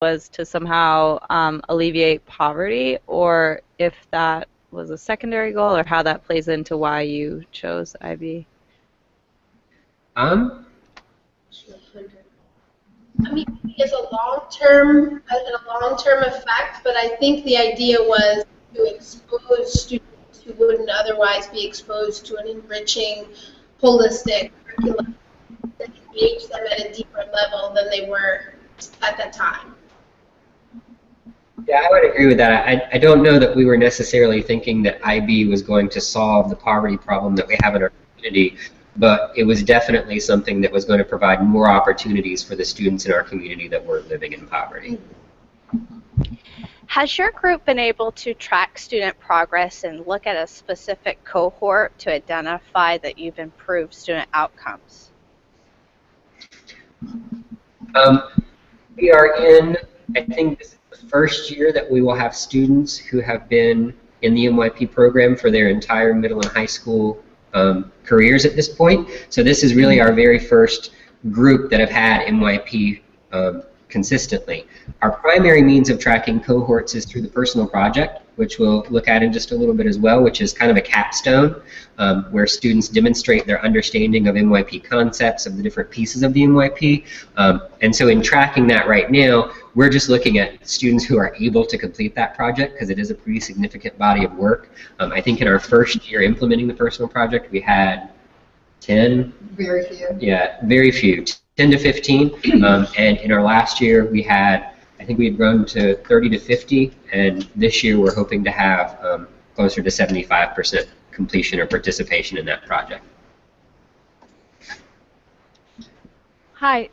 was to somehow alleviate poverty, or if that was a secondary goal, or how that plays into why you chose IB. I mean, it's a long-term effect, but I think the idea was to expose students who wouldn't otherwise be exposed to an enriching, holistic curriculum that engage them at a deeper level than they were at that time. Yeah, I would agree with that. I don't know that we were necessarily thinking that IB was going to solve the poverty problem that we have in our community, but it was definitely something that was going to provide more opportunities for the students in our community that were living in poverty. Has your group been able to track student progress and look at a specific cohort to identify that you've improved student outcomes? We are in, I think, this is the first year that we will have students who have been in the MYP program for their entire middle and high school careers at this point. So this is really our very first group that have had MYP consistently. Our primary means of tracking cohorts is through the personal project, which we'll look at in just a little bit as well, which is kind of a capstone where students demonstrate their understanding of MYP concepts, of the different pieces of the MYP. And so in tracking that right now, we're just looking at students who are able to complete that project because it is a pretty significant body of work. I think in our first year implementing the personal project, we had 10. Very few. Yeah, very few. 10 to 15, and in our last year we had, I think we had grown to 30 to 50, and this year we're hoping to have closer to 75% completion or participation in that project. Hi,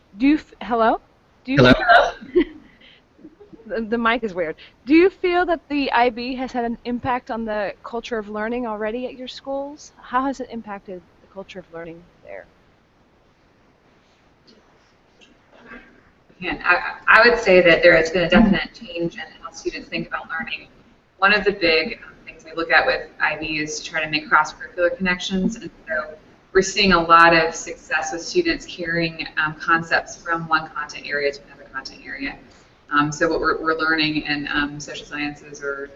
hello? Hello? The mic is weird. Do you feel that the IB has had an impact on the culture of learning already at your schools? How has it impacted the culture of learning there? I would say that there has been a definite change in how students think about learning. One of the big things we look at with IB is to try to make cross-curricular connections, and so we're seeing a lot of success with students carrying concepts from one content area to another content area. So what we're learning in social sciences or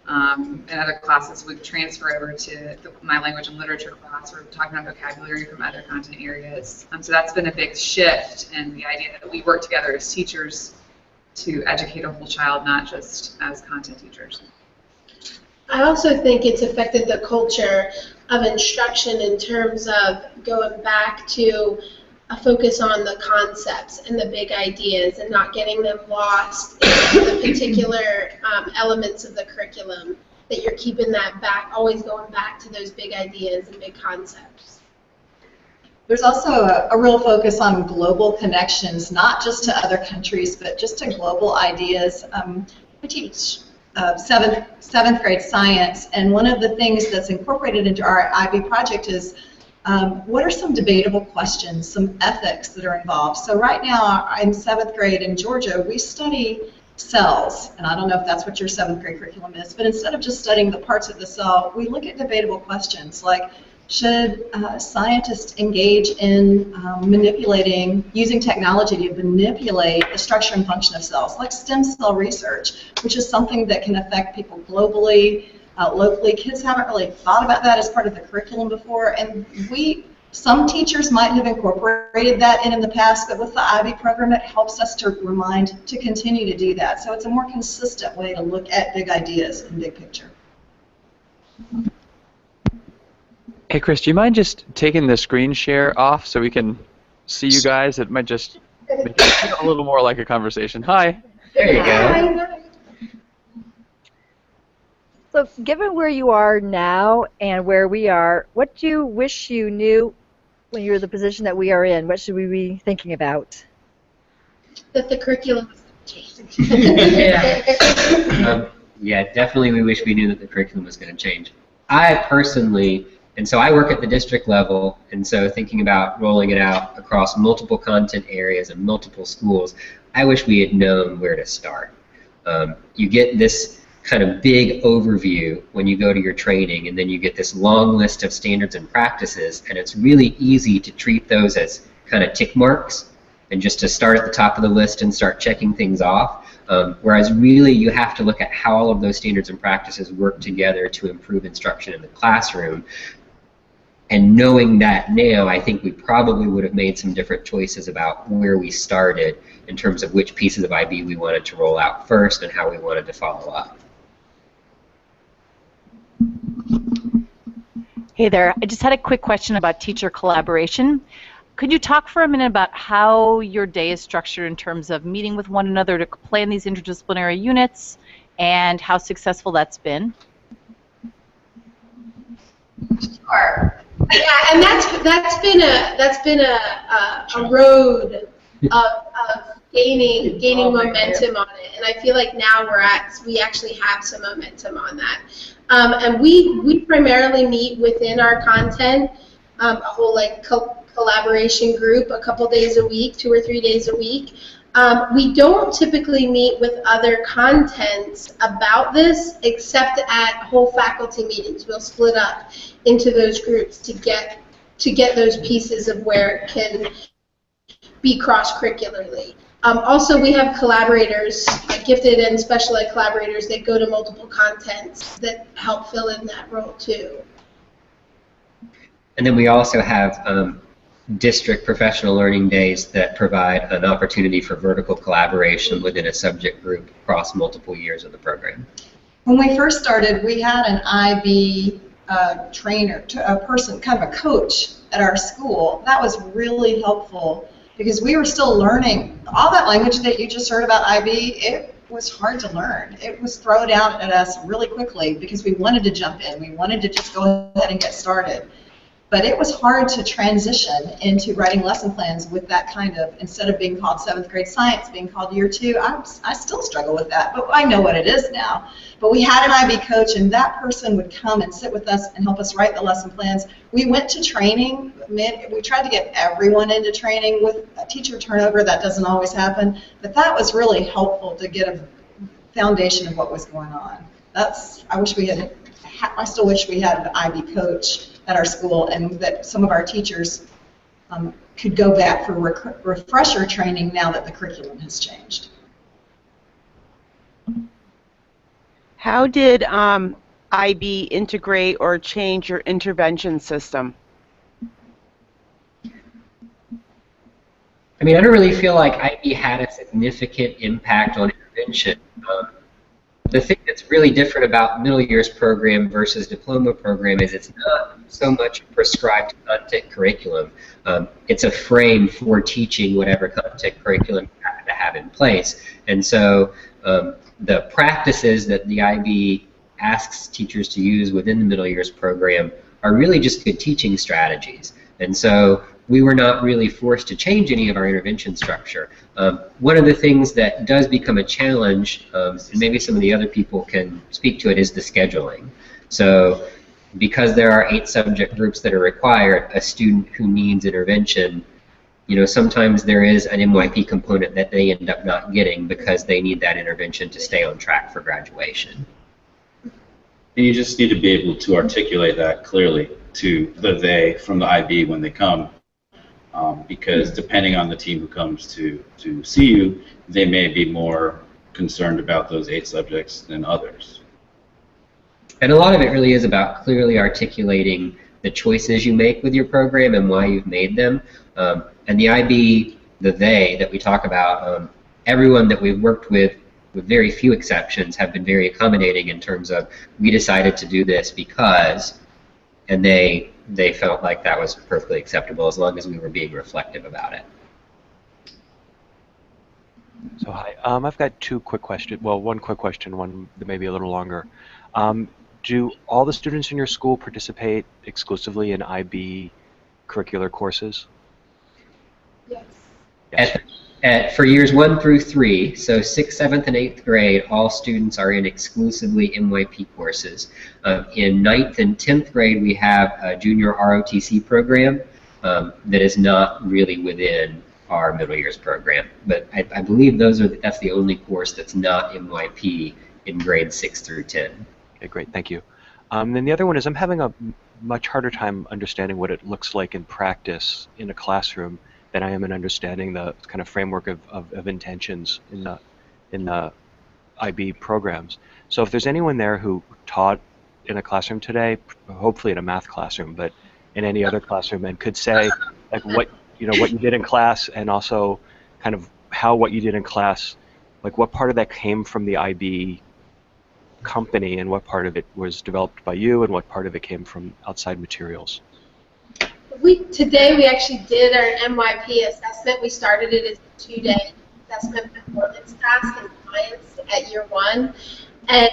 in other classes would transfer over to my language and literature class. We're talking about vocabulary from other content areas. So that's been a big shift in the idea that we work together as teachers to educate a whole child, not just as content teachers. I also think it's affected the culture of instruction in terms of going back to a focus on the concepts and the big ideas and not getting them lost in the particular elements of the curriculum, that you're keeping that back, always going back to those big ideas and big concepts. There's also a real focus on global connections, not just to other countries, but just to global ideas. I teach seventh grade science, and one of the things that's incorporated into our IB project is what are some debatable questions, some ethics that are involved? So right now in 7th grade in Georgia, we study cells, and I don't know if that's what your 7th grade curriculum is, but instead of just studying the parts of the cell, we look at debatable questions like, should scientists engage in using technology to manipulate the structure and function of cells, like stem cell research, which is something that can affect people globally, locally. Kids haven't really thought about that as part of the curriculum before, and some teachers might have incorporated that in the past, but with the IB program, it helps us to continue to do that. So it's a more consistent way to look at big ideas and big picture. Hey, Chris, do you mind just taking the screen share off so we can see you guys? It might just make it feel a little more like a conversation. Hi. There you go. So given where you are now and where we are, what do you wish you knew when you're in the position that we are in? What should we be thinking about? That the curriculum was changed. Yeah, definitely we wish we knew that the curriculum was going to change. I personally, and so I work at the district level, and so thinking about rolling it out across multiple content areas and multiple schools, I wish we had known where to start. You get this kind of big overview when you go to your training, and then you get this long list of standards and practices, and it's really easy to treat those as kind of tick marks and just to start at the top of the list and start checking things off. Whereas really you have to look at how all of those standards and practices work together to improve instruction in the classroom. And knowing that now, I think we probably would have made some different choices about where we started in terms of which pieces of IB we wanted to roll out first and how we wanted to follow up. Hey there, I just had a quick question about teacher collaboration. Could you talk for a minute about how your day is structured in terms of meeting with one another to plan these interdisciplinary units and how successful that's been? Sure. Yeah, and that's been a road of gaining momentum on it, and I feel like now we actually have some momentum on that. And we primarily meet within our content, a whole collaboration group, a couple days a week, 2 or 3 days a week. We don't typically meet with other contents about this, except at whole faculty meetings. We'll split up into those groups to get those pieces of where it can be cross-curricularly. Also, we have collaborators, gifted and special ed collaborators that go to multiple contents that help fill in that role too. And then we also have district professional learning days that provide an opportunity for vertical collaboration within a subject group across multiple years of the program. When we first started, we had an IB trainer, a person, kind of a coach at our school. That was really helpful because we were still learning. All that language that you just heard about IB, it was hard to learn. It was thrown out at us really quickly because we wanted to jump in. We wanted to just go ahead and get started. But it was hard to transition into writing lesson plans with that kind of, instead of being called 7th grade science, being called year 2. I still struggle with that, but I know what it is now. But we had an IB coach, and that person would come and sit with us and help us write the lesson plans. We went to training. We tried to get everyone into training. With teacher turnover, that doesn't always happen. But that was really helpful to get a foundation of what was going on. I still wish we had an IB coach at our school, and that some of our teachers could go back for refresher training now that the curriculum has changed. How did IB integrate or change your intervention system? I mean, I don't really feel like IB had a significant impact on intervention. The thing that's really different about middle years program versus diploma program is it's not so much a prescribed content curriculum. It's a frame for teaching whatever content curriculum you happen to have in place. And so the practices that the IB asks teachers to use within the middle years program are really just good teaching strategies. And so we were not really forced to change any of our intervention structure. One of the things that does become a challenge, and maybe some of the other people can speak to it, is the scheduling. So because there are 8 subject groups that are required, a student who needs intervention, sometimes there is an MYP component that they end up not getting because they need that intervention to stay on track for graduation. And you just need to be able to articulate that clearly to the they from the IB when they come. Because depending on the team who comes to see you, they may be more concerned about those 8 subjects than others. And a lot of it really is about clearly articulating the choices you make with your program and why you've made them. And the IB, the they that we talk about, everyone that we've worked with very few exceptions, have been very accommodating in terms of, we decided to do this because, and they felt like that was perfectly acceptable as long as we were being reflective about it. So hi, I've got 2 quick questions. Well, one quick question, one that may be a little longer. Do all the students in your school participate exclusively in IB curricular courses? Yes. Yes. For years 1 through 3, so 6th, 7th, and 8th grade, all students are in exclusively MYP courses. In 9th and 10th grade, we have a junior ROTC program that is not really within our middle years program. But I believe that's the only course that's not MYP in grades 6 through 10. Okay, great, thank you. Then the other one is, I'm having a much harder time understanding what it looks like in practice in a classroom than I am in understanding the kind of framework of intentions in the IB programs. So if there's anyone there who taught in a classroom today, hopefully in a math classroom, but in any other classroom, and could say like what you did in class, and also kind of how what you did in class, like what part of that came from the IB company and what part of it was developed by you and what part of it came from outside materials. Today we actually did our MYP assessment. We started it as a 2-day assessment performance task in science at year 1. And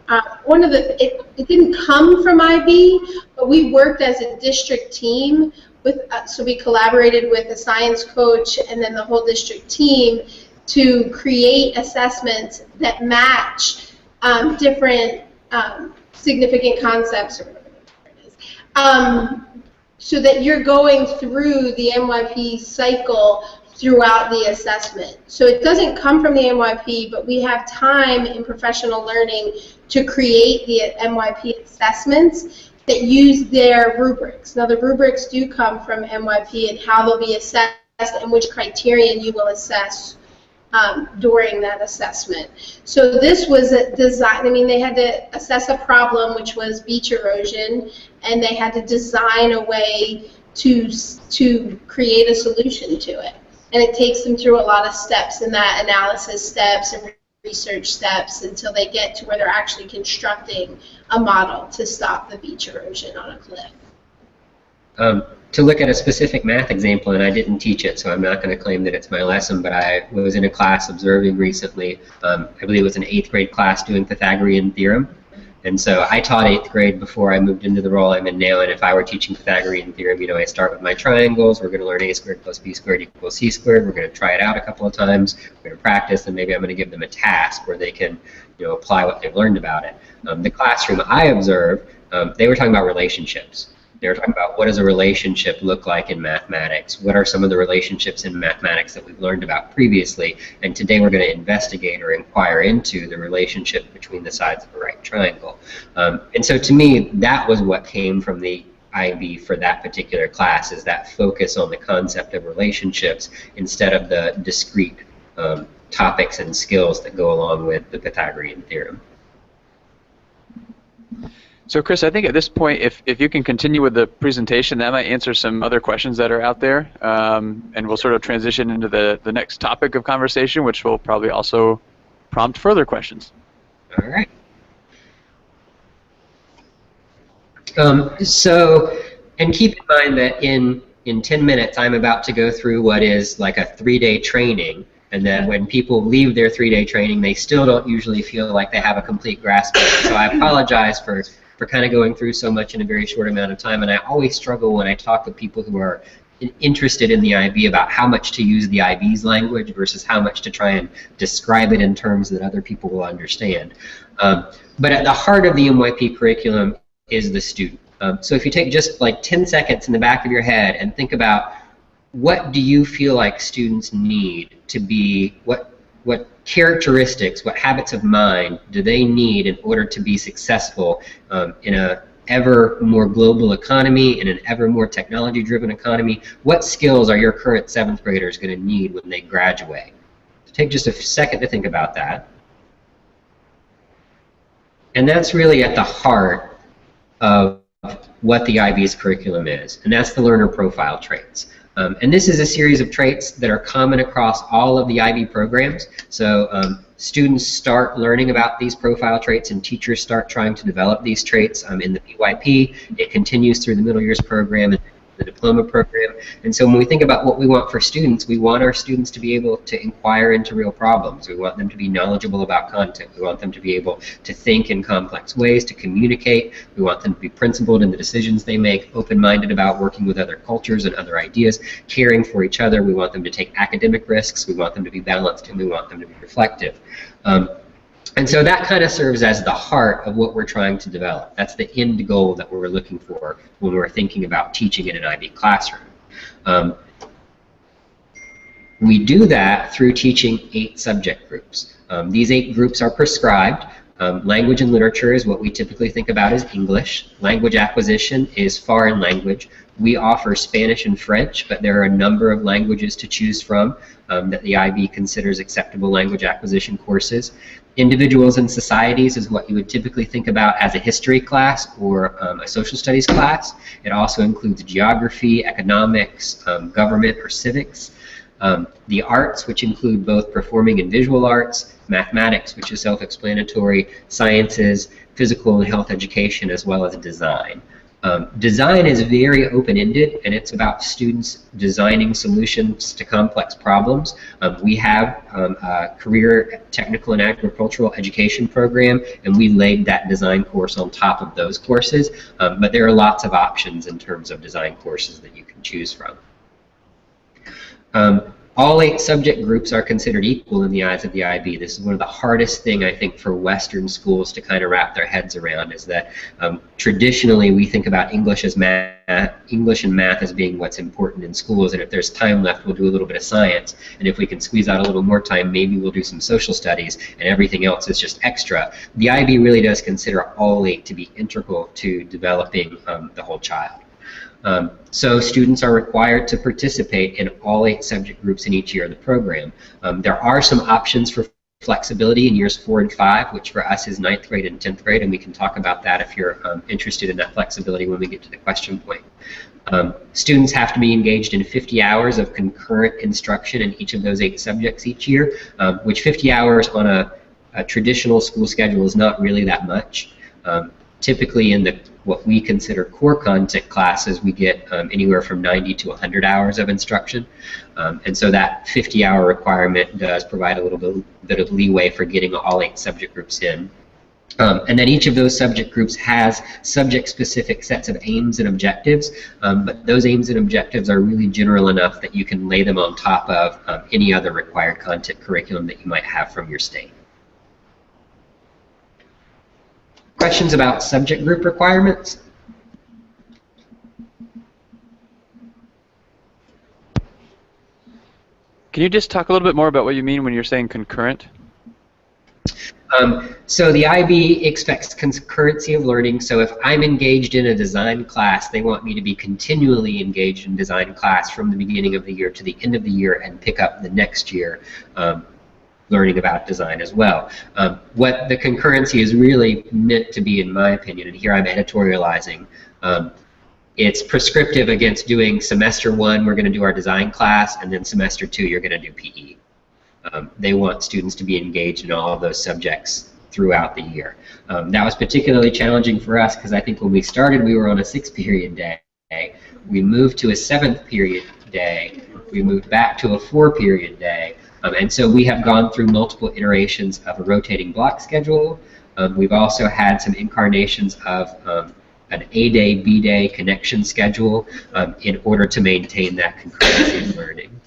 it didn't come from IB, but we worked as a district team so we collaborated with a science coach and then the whole district team to create assessments that match different significant concepts, or whatever it is, so that you're going through the MYP cycle throughout the assessment. So it doesn't come from the MYP, but we have time in professional learning to create the MYP assessments that use their rubrics. Now the rubrics do come from MYP and how they'll be assessed and which criterion you will assess during that assessment. So this was a design, they had to assess a problem, which was beach erosion, and they had to design a way to create a solution to it. And it takes them through a lot of steps in that analysis steps and research steps until they get to where they're actually constructing a model to stop the beach erosion on a cliff. To look at a specific math example, and I didn't teach it, so I'm not going to claim that it's my lesson, but I was in a class observing recently, I believe it was an 8th grade class doing Pythagorean theorem. And so I taught 8th grade before I moved into the role I'm in now, and if I were teaching Pythagorean theorem, I start with my triangles, we're going to learn a squared plus b squared equals c squared, we're going to try it out a couple of times, we're going to practice, and maybe I'm going to give them a task where they can apply what they've learned about it. The classroom I observed, they were talking about relationships. They were talking about what does a relationship look like in mathematics, what are some of the relationships in mathematics that we've learned about previously, and today we're going to investigate or inquire into the relationship between the sides of a right triangle. And so to me, that was what came from the IB for that particular class, is that focus on the concept of relationships instead of the discrete topics and skills that go along with the Pythagorean theorem. So Chris, I think at this point, if you can continue with the presentation, that might answer some other questions that are out there, and we'll sort of transition into the next topic of conversation, which will probably also prompt further questions. All right. And keep in mind that in 10 minutes, I'm about to go through what is like a 3-day training, and that when people leave their 3-day training, they still don't usually feel like they have a complete grasp of it. So I apologize for kind of going through so much in a very short amount of time, and I always struggle when I talk with people who are interested in the IB about how much to use the IB's language versus how much to try and describe it in terms that other people will understand. But at the heart of the MYP curriculum is the student. So if you take just like 10 seconds in the back of your head and think about what do you feel like students need to be, what characteristics, what habits of mind do they need in order to be successful in an ever more global economy, in an ever more technology-driven economy? What skills are your current 7th graders going to need when they graduate? So take just a second to think about that. And that's really at the heart of what the IB's curriculum is, and that's the learner profile traits. And this is a series of traits that are common across all of the IB programs. So students start learning about these profile traits and teachers start trying to develop these traits in the MYP. It continues through the middle years program and the diploma program. And so when we think about what we want for students, we want our students to be able to inquire into real problems. We want them to be knowledgeable about content. We want them to be able to think in complex ways, to communicate. We want them to be principled in the decisions they make, open-minded about working with other cultures and other ideas, caring for each other. We want them to take academic risks. We want them to be balanced, and we want them to be reflective. And so that kind of serves as the heart of what we're trying to develop. That's the end goal that we're looking for when we're thinking about teaching in an IB classroom. We do that through teaching 8 subject groups. These 8 groups are prescribed. Language and literature is what we typically think about as English. Language acquisition is foreign language. We offer Spanish and French, but there are a number of languages to choose from that the IB considers acceptable language acquisition courses. Individuals and Societies is what you would typically think about as a history class or a social studies class. It also includes geography, economics, government, or civics. The arts, which include both performing and visual arts, mathematics, which is self-explanatory, sciences, physical and health education, as well as design. Design is very open-ended, and it's about students designing solutions to complex problems. We have a career technical and agricultural education program, and we laid that design course on top of those courses, but there are lots of options in terms of design courses that you can choose from. All 8 subject groups are considered equal in the eyes of the IB. This is one of the hardest thing, I think, for Western schools to kind of wrap their heads around, is that traditionally we think about English and math as being what's important in schools, and if there's time left, we'll do a little bit of science, and if we can squeeze out a little more time, maybe we'll do some social studies, and everything else is just extra. The IB really does consider all 8 to be integral to developing the whole child. So students are required to participate in all 8 subject groups in each year of the program. There are some options for flexibility in years 4 and 5, which for us is 9th grade and 10th grade, and we can talk about that if you're interested in that flexibility when we get to the question point. Students have to be engaged in 50 hours of concurrent instruction in each of those 8 subjects each year, which 50 hours on a traditional school schedule is not really that much. Typically in what we consider core content classes, we get anywhere from 90 to 100 hours of instruction. And so that 50-hour requirement does provide a little bit of leeway for getting all 8 subject groups in. And then each of those subject groups has subject-specific sets of aims and objectives, but those aims and objectives are really general enough that you can lay them on top of any other required content curriculum that you might have from your state. Questions about subject group requirements? Can you just talk a little bit more about what you mean when you're saying concurrent? So the IB expects concurrency of learning. So if I'm engaged in a design class, they want me to be continually engaged in design class from the beginning of the year to the end of the year and pick up the next year learning about design as well. What the concurrency is really meant to be, in my opinion, and here I'm editorializing, it's prescriptive against doing semester 1, we're going to do our design class, and then semester 2, you're going to do PE. They want students to be engaged in all of those subjects throughout the year. That was particularly challenging for us because I think when we started, we were on a 6-period day. We moved to a 7th-period day. We moved back to a 4-period day. And so we have gone through multiple iterations of a rotating block schedule. We've also had some incarnations of an A-day, B-day connection schedule in order to maintain that concurrency of learning.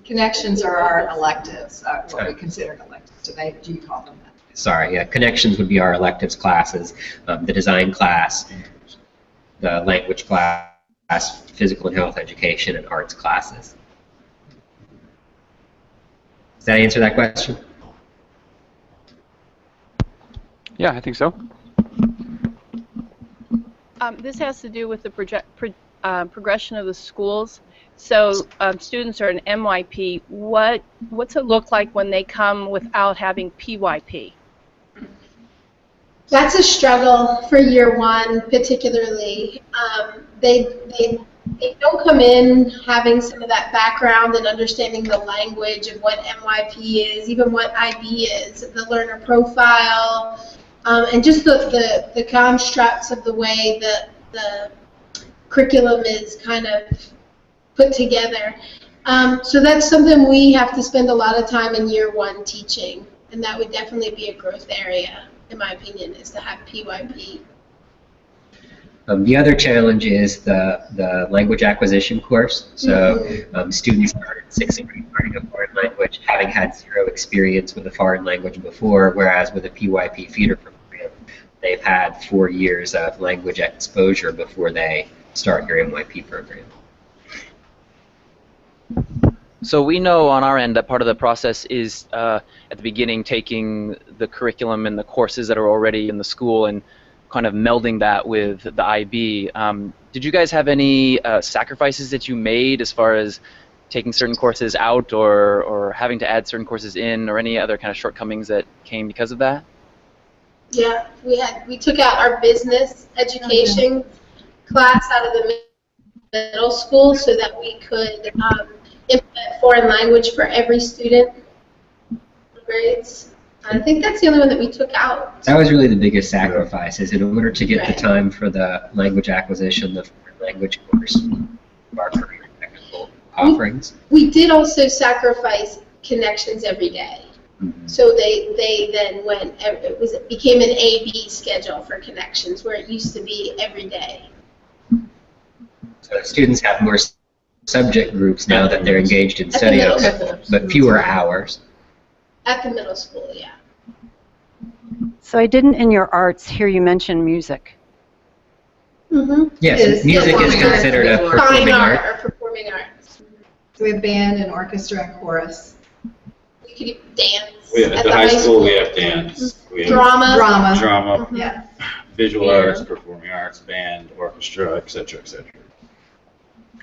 Connections are our electives, what we consider electives. Do you call them that? Sorry, yeah, connections would be our electives classes, the design class, the language class, physical and health education, and arts classes. Does that answer that question? Yeah, I think so. This has to do with the progression of the schools. So students are in MYP. What's it look like when they come without having PYP? That's a struggle for year 1, particularly. They don't come in having some of that background and understanding the language of what MYP is, even what IB is, the learner profile, and just the constructs of the way that the curriculum is kind of put together. So that's something we have to spend a lot of time in year 1 teaching, and that would definitely be a growth area, in my opinion, is to have PYP. The other challenge is the language acquisition course. So students start in 6th grade learning a foreign language, having had 0 experience with a foreign language before, whereas with a PYP feeder program, they've had 4 years of language exposure before they start your MYP program. So we know on our end that part of the process is at the beginning taking the curriculum and the courses that are already in the school and kind of melding that with the IB. Did you guys have any sacrifices that you made as far as taking certain courses out or having to add certain courses in, or any other kind of shortcomings that came because of that? Yeah, we took out our business education class out of the middle school so that we could implement foreign language for every student grades. I think that's the only one that we took out. That was really the biggest sacrifice, is in order to get the time for the language acquisition, the foreign language course, of our career technical offerings. We did also sacrifice connections every day. So they then went, it became an A-B schedule for connections, where it used to be every day. So students have more subject groups now that they're engaged in study, but fewer hours. At the middle school, yeah. So I didn't in your arts hear you mention music. Mm-hmm. Yes, music is considered a performing art. Or performing arts. So we have band and orchestra and chorus. You could even dance. At the high school, we have dance. We have drama. Drama. Mm-hmm. Yeah. Visual arts, performing arts, band, orchestra, etc., etc.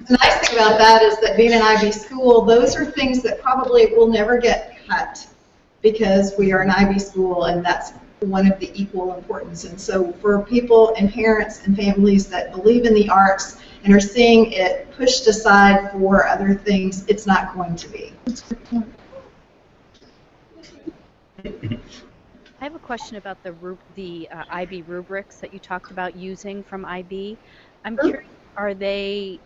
The nice thing about that is that being an IB school, those are things that probably will never get cut because we are an IB school, and that's one of the equal importance. And so for people and parents and families that believe in the arts and are seeing it pushed aside for other things, it's not going to be. I have a question about the IB rubrics that you talked about using from IB. I'm curious, are the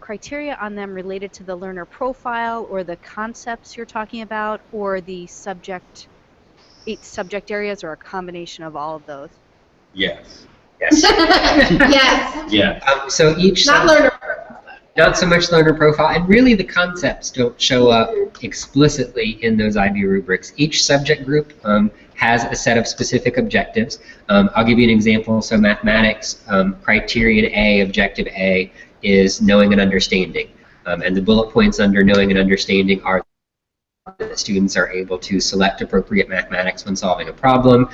criteria on them related to the learner profile or the concepts you're talking about, or the 8 subject areas, or a combination of all of those? Yes. Yes. Yes. Yeah. So each Not learner profile. Not so much learner profile, and really the concepts don't show up explicitly in those IB rubrics. Each subject group has a set of specific objectives. I'll give you an example. So mathematics, criterion A, objective A, is knowing and understanding. And the bullet points under knowing and understanding are that students are able to select appropriate mathematics when solving a problem,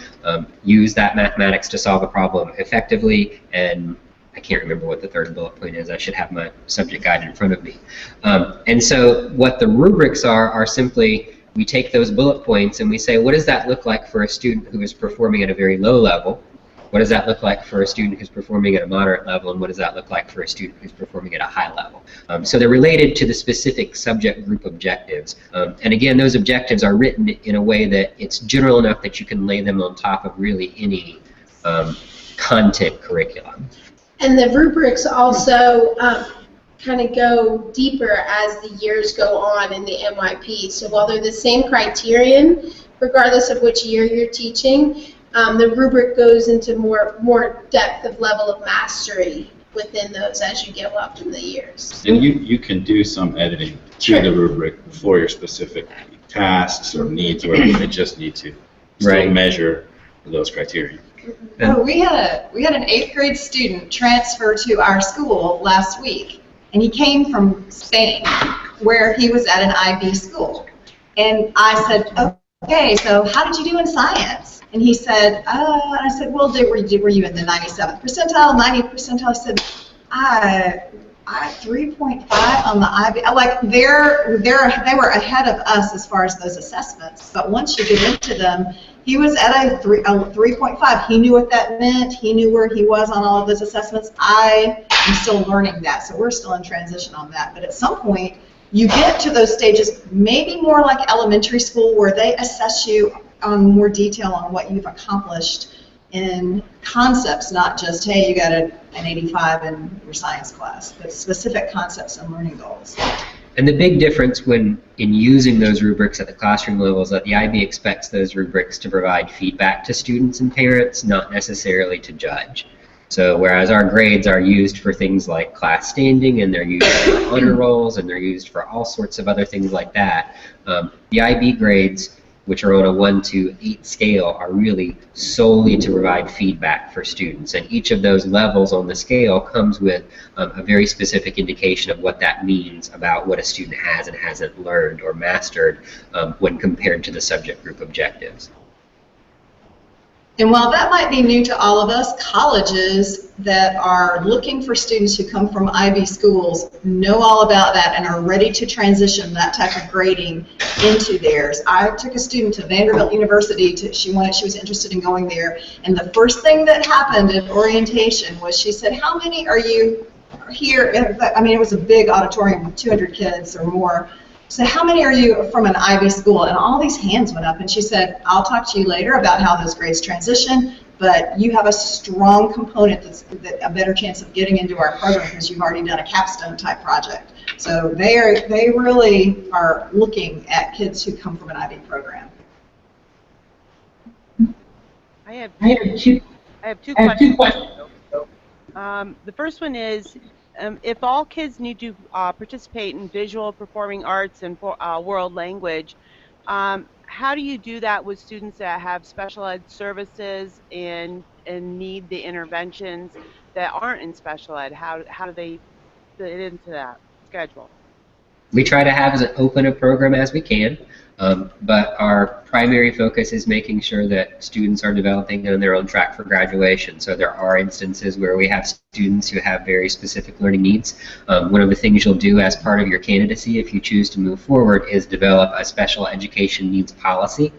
use that mathematics to solve a problem effectively, and I can't remember what the third bullet point is. I should have my subject guide in front of me. And so what the rubrics are simply, we take those bullet points and we say, what does that look like for a student who is performing at a very low level? What does that look like for a student who's performing at a moderate level? And what does that look like for a student who's performing at a high level? So they're related to the specific subject group objectives. And again, those objectives are written in a way that it's general enough that you can lay them on top of really any content curriculum. And the rubrics also kind of go deeper as the years go on in the MYP. So while they're the same criterion, regardless of which year you're teaching, the rubric goes into more depth of level of mastery within those as you go up in the years. And you can do some editing to the rubric for your specific tasks or needs, or you just need to still measure those criteria. Oh, we had an 8th grade student transfer to our school last week, and he came from Spain, where he was at an IB school. And I said, okay, so how did you do in science? And he said, I said, well, were you in the 97th percentile, 90th percentile? I said, I 3.5 on the IB. Like they were ahead of us as far as those assessments. But once you get into them, he was at a 3.5. He knew what that meant. He knew where he was on all of those assessments. I am still learning that, so we're still in transition on that. But at some point, you get to those stages, maybe more like elementary school, where they assess you on more detail on what you've accomplished in concepts, not just, hey, you got an 85 in your science class, but specific concepts and learning goals. And the big difference in using those rubrics at the classroom level is that the IB expects those rubrics to provide feedback to students and parents, not necessarily to judge. So whereas our grades are used for things like class standing, and they're used for honor rolls, and they're used for all sorts of other things like that, the IB grades, which are on a 1 to 8 scale, are really solely to provide feedback for students. And each of those levels on the scale comes with a very specific indication of what that means about what a student has and hasn't learned or mastered when compared to the subject group objectives. And while that might be new to all of us, colleges that are looking for students who come from IB schools know all about that and are ready to transition that type of grading into theirs. I took a student to Vanderbilt University. She was interested in going there, and the first thing that happened at orientation was she said, "How many are you here?" I mean, it was a big auditorium with 200 kids or more. So how many are you from an IB school? And all these hands went up, and she said, "I'll talk to you later about how those grades transition, but you have a strong component that's a better chance of getting into our program because you've already done a capstone type project." So they really are looking at kids who come from an IB program. I have two questions. The first one is, if all kids need to participate in visual, performing arts, and world language, how do you do that with students that have special ed services and need the interventions that aren't in special ed? How do they fit into that schedule? We try to have as open a program as we can, but our primary focus is making sure that students are developing on their own track for graduation. So there are instances where we have students who have very specific learning needs. One of the things you'll do as part of your candidacy, if you choose to move forward, is develop a special education needs policy.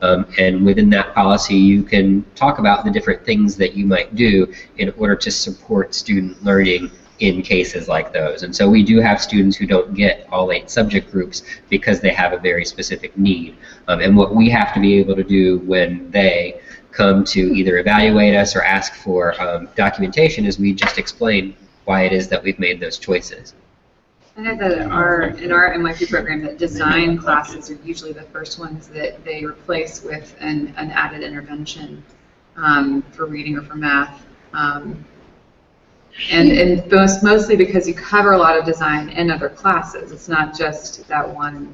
And within that policy, you can talk about the different things that you might do in order to support student learning in cases like those. And so we do have students who don't get all 8 subject groups because they have a very specific need. And what we have to be able to do when they come to either evaluate us or ask for documentation is we just explain why it is that we've made those choices. I know that in our MYP program, that design classes are usually the first ones that they replace with an added intervention for reading or for math. And mostly because you cover a lot of design in other classes. It's not just that one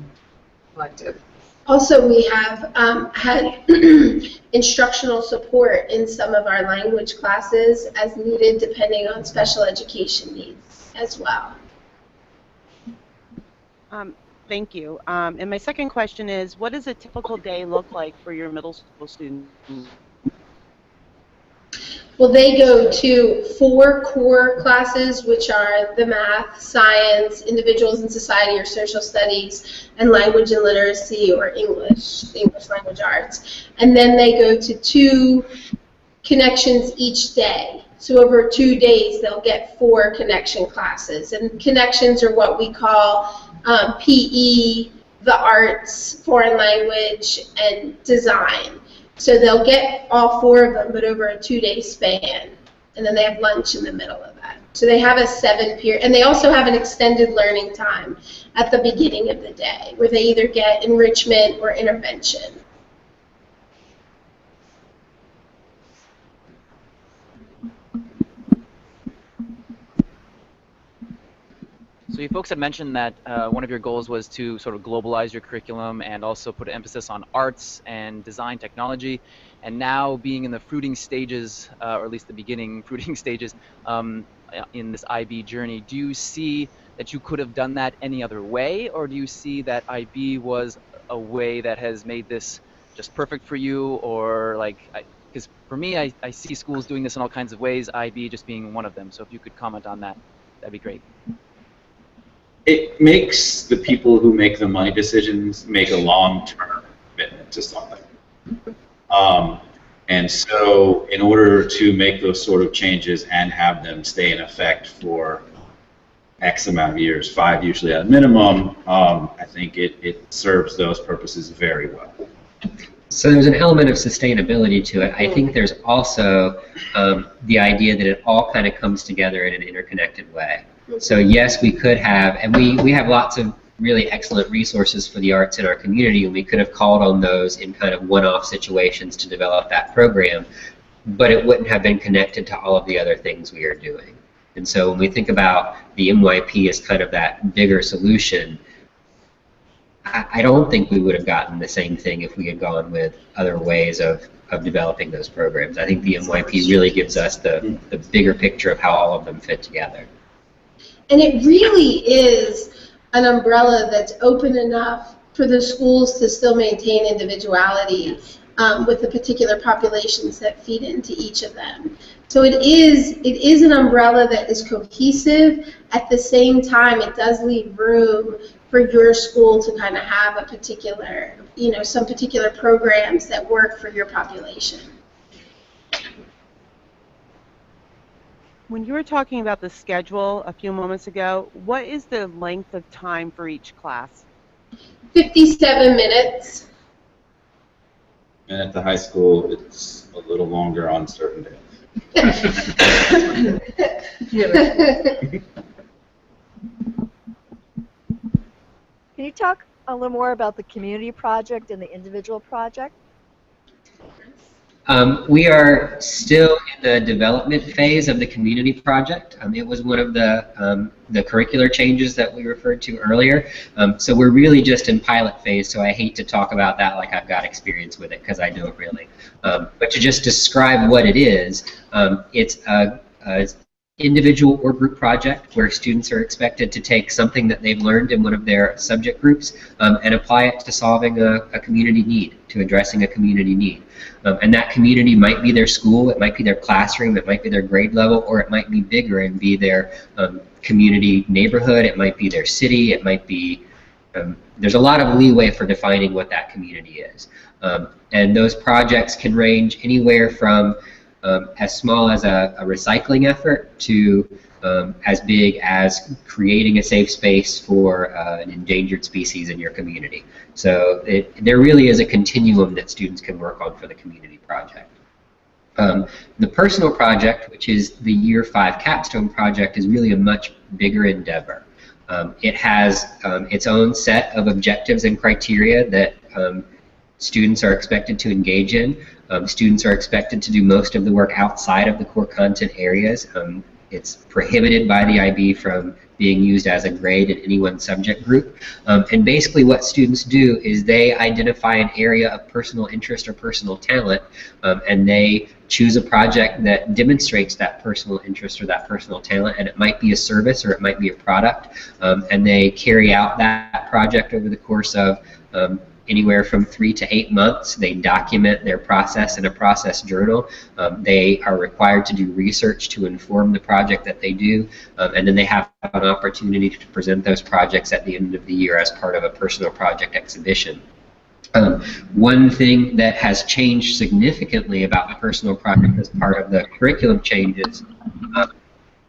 elective. Also, we have had instructional support in some of our language classes as needed, depending on special education needs as well. Thank you. And my second question is, what does a typical day look like for your middle school students? Well, they go to 4 core classes, which are the math, science, individuals and society or social studies, and language and literacy or English language arts. And then they go to 2 connections each day. So over 2 days, they'll get 4 connection classes. And connections are what we call PE, the arts, foreign language, and design. So they'll get all 4 of them, but over a 2-day span. And then they have lunch in the middle of that. So they have a 7-period, and they also have an extended learning time at the beginning of the day, where they either get enrichment or intervention. So you folks had mentioned that one of your goals was to sort of globalize your curriculum and also put an emphasis on arts and design technology. And now being in the fruiting stages, or at least the beginning fruiting stages in this IB journey, do you see that you could have done that any other way? Or do you see that IB was a way that has made this just perfect for you? Or like, because for me, I see schools doing this in all kinds of ways, IB just being one of them. So if you could comment on that, that'd be great. It makes the people who make the money decisions make a long-term commitment to something. And so in order to make those sort of changes and have them stay in effect for X amount of years, 5 usually at a minimum, I think it serves those purposes very well. So there's an element of sustainability to it. I think there's also the idea that it all kind of comes together in an interconnected way. So yes, we could have, and we have lots of really excellent resources for the arts in our community, and we could have called on those in kind of one-off situations to develop that program, but it wouldn't have been connected to all of the other things we are doing. And so when we think about the MYP as kind of that bigger solution, I don't think we would have gotten the same thing if we had gone with other ways of developing those programs. I think the MYP really gives us the bigger picture of how all of them fit together. And it really is an umbrella that's open enough for the schools to still maintain individuality with the particular populations that feed into each of them. So it is an umbrella that is cohesive. At the same time, it does leave room for your school to kind of have a particular, some particular programs that work for your population. When you were talking about the schedule a few moments ago, what is the length of time for each class? 57 minutes. And at the high school, it's a little longer on certain days. Can you talk a little more about the community project and the individual project? We are still in the development phase of the community project. It was one of the curricular changes that we referred to earlier. So we're really just in pilot phase, so I hate to talk about that like I've got experience with it, because I don't really. But to just describe what it is, it's a individual or group project where students are expected to take something that they've learned in one of their subject groups and apply it to solving a community need, to addressing a community need. And that community might be their school, it might be their classroom, it might be their grade level, or it might be bigger and be their community neighborhood, it might be their city, it might be, there's a lot of leeway for defining what that community is. And those projects can range anywhere from as small as a recycling effort to as big as creating a safe space for an endangered species in your community. So there really is a continuum that students can work on for the community project. The personal project, which is the Year 5 capstone project, is really a much bigger endeavor. It has its own set of objectives and criteria that students are expected to engage in. Students are expected to do most of the work outside of the core content areas. It's prohibited by the IB from being used as a grade in any one subject group. And basically what students do is they identify an area of personal interest or personal talent, and they choose a project that demonstrates that personal interest or that personal talent, and it might be a service or it might be a product, and they carry out that project over the course of anywhere from 3 to 8 months. They document their process in a process journal. They are required to do research to inform the project that they do, and then they have an opportunity to present those projects at the end of the year as part of a personal project exhibition. One thing that has changed significantly about the personal project as part of the curriculum changes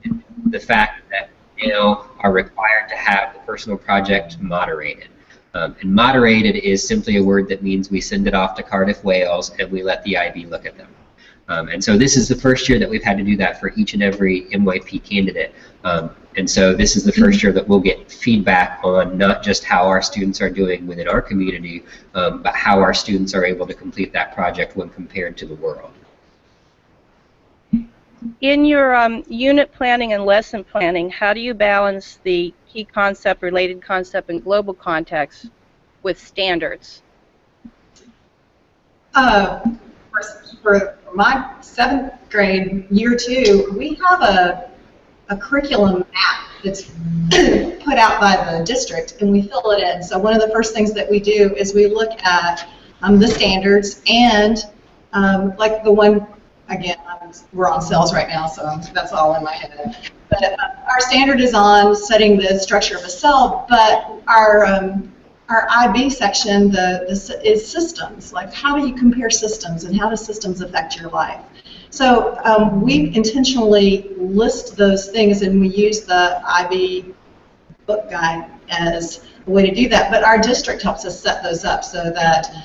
is the fact that now are required to have the personal project moderated. And moderated is simply a word that means we send it off to Cardiff, Wales, and we let the IB look at them. And so this is the first year that we've had to do that for each and every MYP candidate. And so this is the first year that we'll get feedback on not just how our students are doing within our community, but how our students are able to complete that project when compared to the world. In your unit planning and lesson planning, how do you balance the key concept, related concept, and global context with standards? For my 7th grade, year 2, we have a curriculum map that's put out by the district, and we fill it in. So one of the first things that we do is we look at the standards, and like the one, again, we're on cells right now, so that's all in my head. But our standard is on setting the structure of a cell, but our IB section is systems. Like, how do you compare systems, and how do systems affect your life? So we intentionally list those things, and we use the IB book guide as a way to do that. But our district helps us set those up so that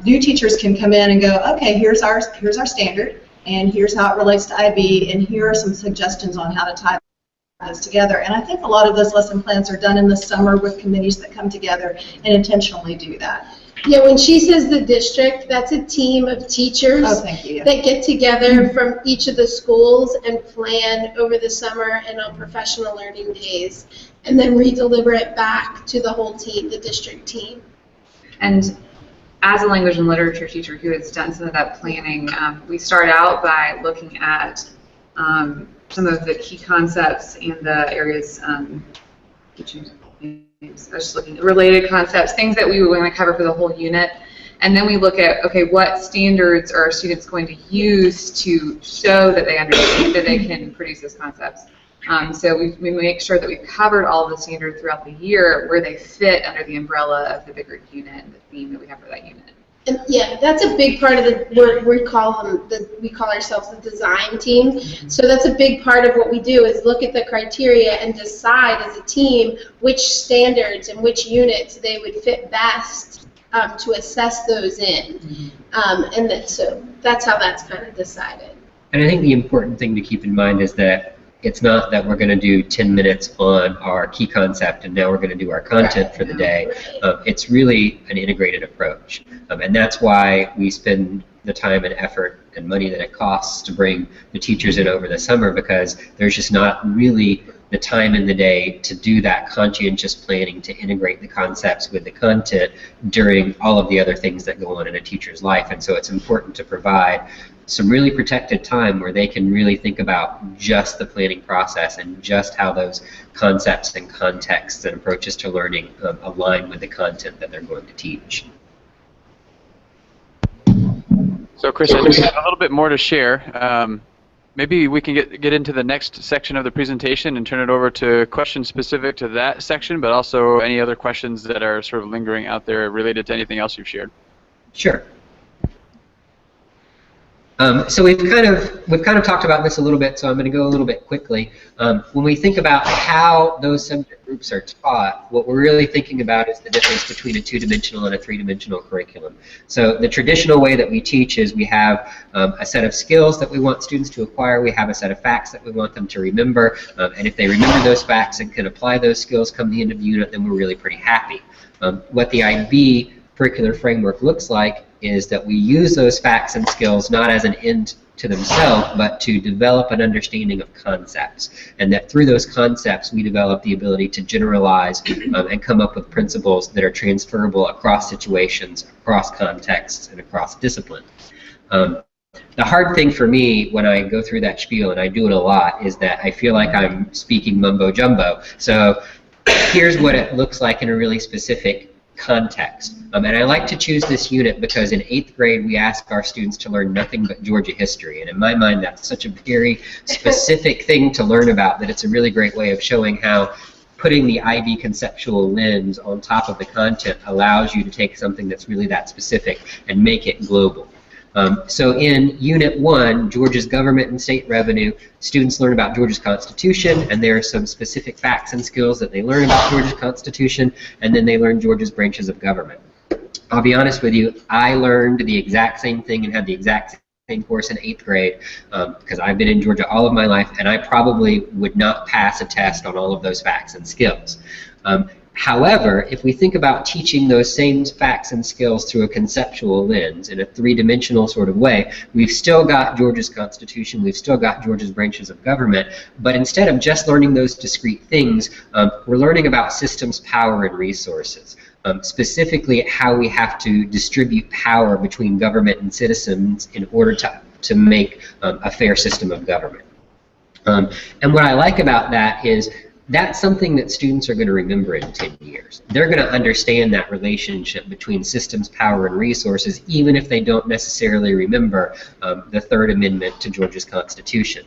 new teachers can come in and go, okay, here's our standard, and here's how it relates to IB, and here are some suggestions on how to tie those together. And I think a lot of those lesson plans are done in the summer with committees that come together and intentionally do that. Yeah, when she says the district, that's a team of teachers that get together from each of the schools and plan over the summer and on professional learning days, and then re-deliver it back to the whole team, the district team. And as a language and literature teacher who has done some of that planning, we start out by looking at some of the key concepts and the areas, I was just looking at related concepps, things that we want to cover for the whole unit. And then we look at, okay, what standards are our students going to use to show that they understand, that they can produce those concepts. So we make sure that we've covered all of the standards throughout the year where they fit under the umbrella of the bigger unit and the theme that we have for that unit. And yeah, that's a big part of the we call ourselves the design team. So that's a big part of what we do is look at the criteria and decide as a team which standards and which units they would fit best to assess those in. So that's how that's kind of decided. And I think the important thing to keep in mind is that it's not that we're going to do 10 minutes on our key concept and now we're going to do our content for the day. It's really an integrated approach. And that's why we spend the time and effort and money that it costs to bring the teachers in over the summer, because there's just not really the time in the day to do that conscientious planning to integrate the concepts with the content during all of the other things that go on in a teacher's life. And so it's important to provide some really protected time where they can really think about just the planning process and just how those concepts and contexts and approaches to learning align with the content that they're going to teach. So Chris, I think we have a little bit more to share. Maybe we can get into the next section of the presentation and turn it over to questions specific to that section, but also any other questions that are sort of lingering out there related to anything else you've shared. Sure. So we've kind of talked about this a little bit, so I'm going to go a little bit quickly. When we think about how those subject groups are taught, what we're really thinking about is the difference between a two-dimensional and a three-dimensional curriculum. So the traditional way that we teach is we have a set of skills that we want students to acquire, we have a set of facts that we want them to remember, and if they remember those facts and can apply those skills come the end of the unit, then we're really pretty happy. What the IB curricular framework looks like is that we use those facts and skills not as an end to themselves, but to develop an understanding of concepts. And that through those concepts, we develop the ability to generalize and come up with principles that are transferable across situations, across contexts, and across disciplines. The hard thing for me when I go through that spiel, and I do it a lot, is that I feel like I'm speaking mumbo-jumbo. So here's what it looks like in a really specific context. And I like to choose this unit because in 8th grade we ask our students to learn nothing but Georgia history, and in my mind that's such a very specific thing to learn about that it's a really great way of showing how putting the IB conceptual lens on top of the content allows you to take something that's really that specific and make it global. So in Unit 1, Georgia's government and state revenue, students learn about Georgia's Constitution, and there are some specific facts and skills that they learn about Georgia's Constitution, and then they learn Georgia's branches of government. I'll be honest with you, I learned the exact same thing and had the exact same course in 8th grade because I've been in Georgia all of my life, and I probably would not pass a test on all of those facts and skills. However, if we think about teaching those same facts and skills through a conceptual lens in a three-dimensional sort of way, we've still got Georgia's Constitution, we've still got Georgia's branches of government, but instead of just learning those discrete things, we're learning about systems, power, and resources. Specifically how we have to distribute power between government and citizens in order to make a fair system of government. And what I like about that is that's something that students are going to remember in 10 years. They're going to understand that relationship between systems, power, and resources, even if they don't necessarily remember the Third Amendment to Georgia's Constitution.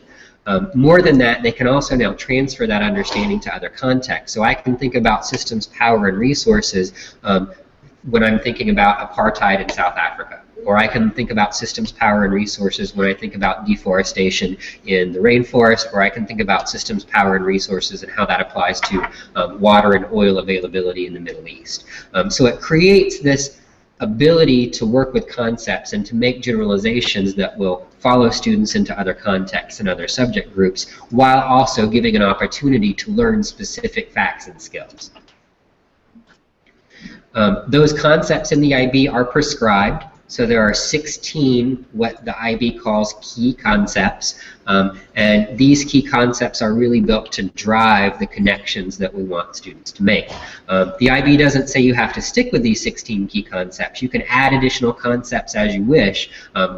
More than that, they can also now transfer that understanding to other contexts. So I can think about systems, power, and resources when I'm thinking about apartheid in South Africa. Or I can think about systems, power, and resources when I think about deforestation in the rainforest, or I can think about systems, power, and resources and how that applies to water and oil availability in the Middle East. So it creates this ability to work with concepts and to make generalizations that will follow students into other contexts and other subject groups, while also giving an opportunity to learn specific facts and skills. Those concepts in the IB are prescribed. So there are 16 what the IB calls key concepts, and these key concepts are really built to drive the connections that we want students to make. The IB doesn't say you have to stick with these 16 key concepts. You can add additional concepts as you wish.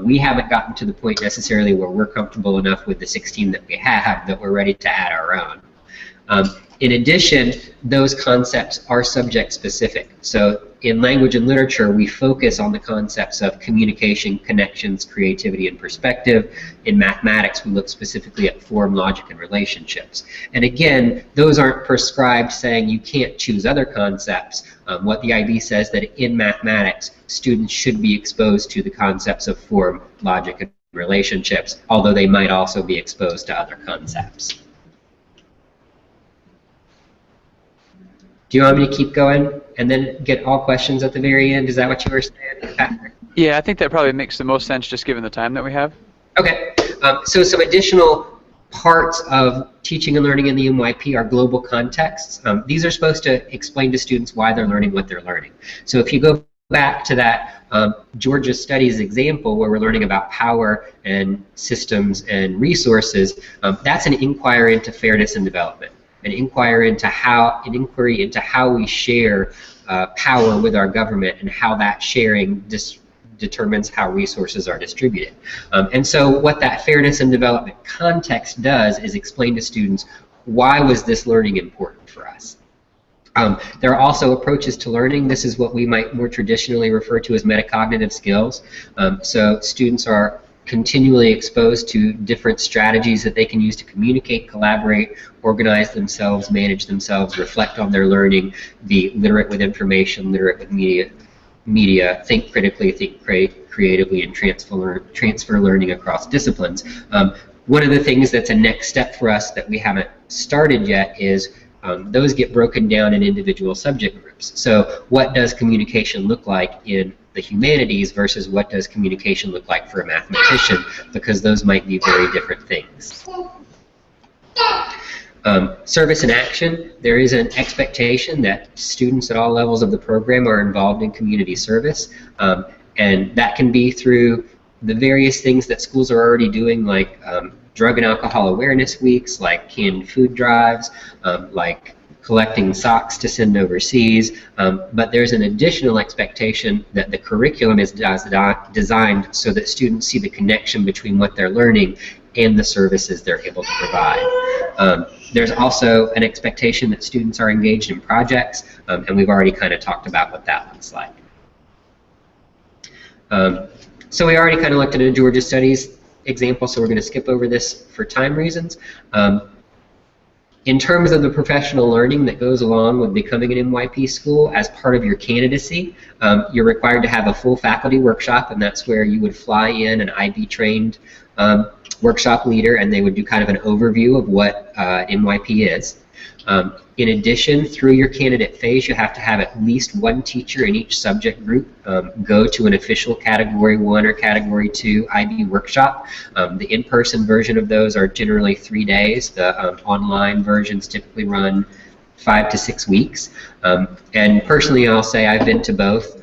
We haven't gotten to the point necessarily where we're comfortable enough with the 16 that we have that we're ready to add our own. In addition, those concepts are subject specific. So in language and literature, we focus on the concepts of communication, connections, creativity, and perspective. In mathematics, we look specifically at form, logic, and relationships. And again, those aren't prescribed saying you can't choose other concepts. What the IB says that in mathematics, students should be exposed to the concepts of form, logic, and relationships, although they might also be exposed to other concepts. Do you want me to keep going and then get all questions at the very end? Is that what you were saying, Patrick? Yeah, I think that probably makes the most sense just given the time that we have. Okay. So some additional parts of teaching and learning in the MYP are global contexts. These are supposed to explain to students why they're learning what they're learning. So if you go back to that Georgia Studies example where we're learning about power and systems and resources, that's an inquiry into fairness and development. An inquiry into how we share power with our government and how that sharing determines how resources are distributed. And so what that fairness and development context does is explain to students why was this learning important for us. There are also approaches to learning. This is what we might more traditionally refer to as metacognitive skills. So students are continually exposed to different strategies that they can use to communicate, collaborate, organize themselves, manage themselves, reflect on their learning, be literate with information, literate with media, think critically, think creatively, and transfer learning across disciplines. One of the things that's a next step for us that we haven't started yet is those get broken down in individual subject groups. So what does communication look like in the humanities versus what does communication look like for a mathematician, because those might be very different things. Service and action, there is an expectation that students at all levels of the program are involved in community service, and that can be through the various things that schools are already doing, like drug and alcohol awareness weeks, like canned food drives, like collecting socks to send overseas, but there's an additional expectation that the curriculum is designed so that students see the connection between what they're learning and the services they're able to provide. There's also an expectation that students are engaged in projects, and we've already kind of talked about what that looks like. So we already kind of looked at a Georgia Studies example, so we're going to skip over this for time reasons. In terms of the professional learning that goes along with becoming an MYP school, as part of your candidacy, you're required to have a full faculty workshop, and that's where you would fly in an IB-trained workshop leader, and they would do kind of an overview of what MYP is. In addition, through your candidate phase, you have to have at least one teacher in each subject group go to an official Category 1 or Category 2 IB workshop. The in-person version of those are generally 3 days. The online versions typically run 5 to 6 weeks. And personally, I'll say I've been to both.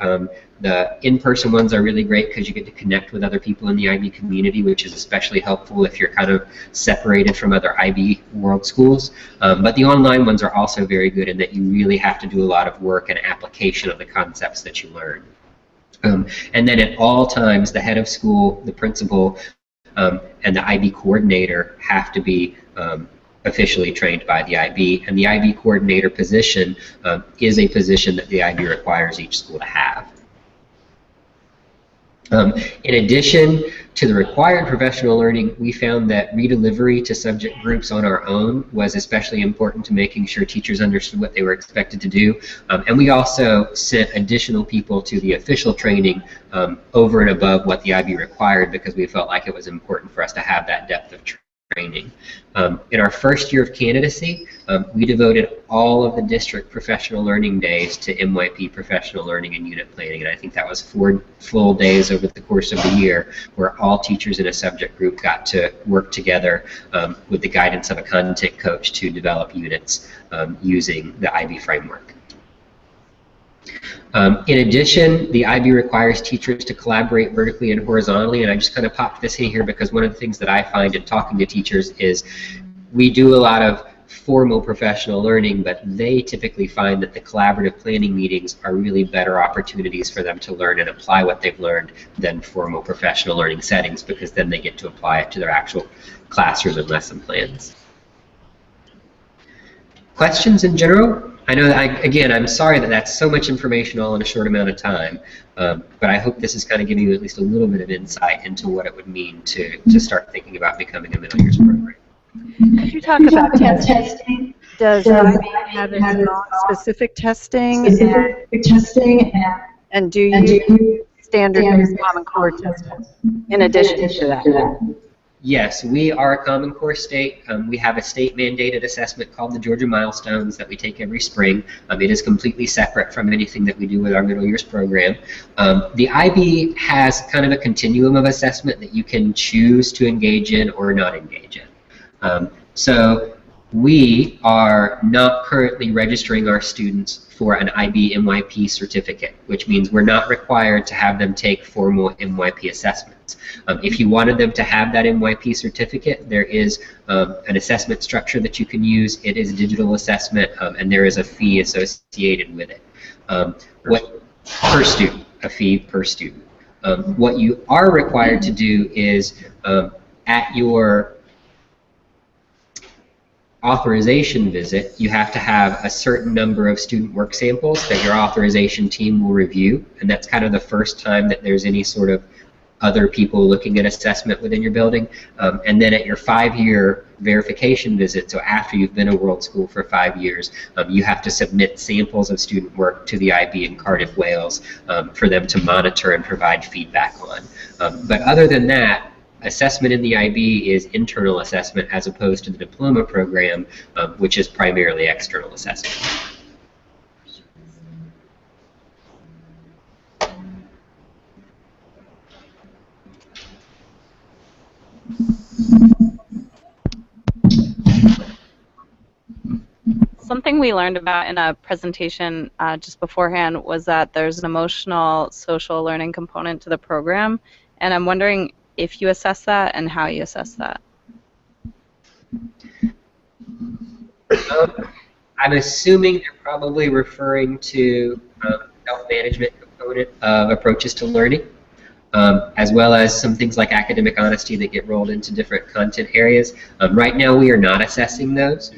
The in-person ones are really great because you get to connect with other people in the IB community, which is especially helpful if you're kind of separated from other IB world schools. But the online ones are also very good in that you really have to do a lot of work and application of the concepts that you learn. And then at all times, the head of school, the principal, and the IB coordinator have to be officially trained by the IB, and the IB coordinator position is a position that the IB requires each school to have. In addition to the required professional learning, we found that redelivery to subject groups on our own was especially important to making sure teachers understood what they were expected to do. And we also sent additional people to the official training over and above what the IB required because we felt like it was important for us to have that depth of training. In our first year of candidacy, we devoted all of the district professional learning days to MYP professional learning and unit planning, and I think that was 4 full days over the course of the year where all teachers in a subject group got to work together with the guidance of a content coach to develop units using the IB framework. In addition, the IB requires teachers to collaborate vertically and horizontally, and I just kind of popped this in here because one of the things that I find in talking to teachers is we do a lot of formal professional learning, but they typically find that the collaborative planning meetings are really better opportunities for them to learn and apply what they've learned than formal professional learning settings, because then they get to apply it to their actual classroom and lesson plans. Questions in general? I know that, again, I'm sorry that that's so much information all in a short amount of time, but I hope this is kind of giving you at least a little bit of insight into what it would mean to start thinking about becoming a middle years program. Could you talk about testing? Does IB have its own specific testing? And do you use standard-based Common Core testing in addition to that? Yes, we are a Common Core state. We have a state-mandated assessment called the Georgia Milestones that we take every spring. It is completely separate from anything that we do with our middle years program. The IB has kind of a continuum of assessment that you can choose to engage in or not engage in. So we are not currently registering our students for an IB MYP certificate, which means we're not required to have them take formal MYP assessments. If you wanted them to have that MYP certificate, there is an assessment structure that you can use. It is digital assessment, and there is a fee associated with it. Per student, a fee per student. What you are required to do is at your authorization visit, you have to have a certain number of student work samples that your authorization team will review, and that's kind of the first time that there's any sort of other people looking at assessment within your building. And then at your 5-year verification visit, so after you've been a World School for 5 years, you have to submit samples of student work to the IB in Cardiff, Wales, for them to monitor and provide feedback on. But other than that, assessment in the IB is internal assessment as opposed to the diploma program, which is primarily external assessment. Something we learned about in a presentation just beforehand was that there's an emotional, social learning component to the program, and I'm wondering if you assess that and how you assess that. I'm assuming they're probably referring to self-management component of approaches to learning, as well as some things like academic honesty that get rolled into different content areas. Right now we are not assessing those.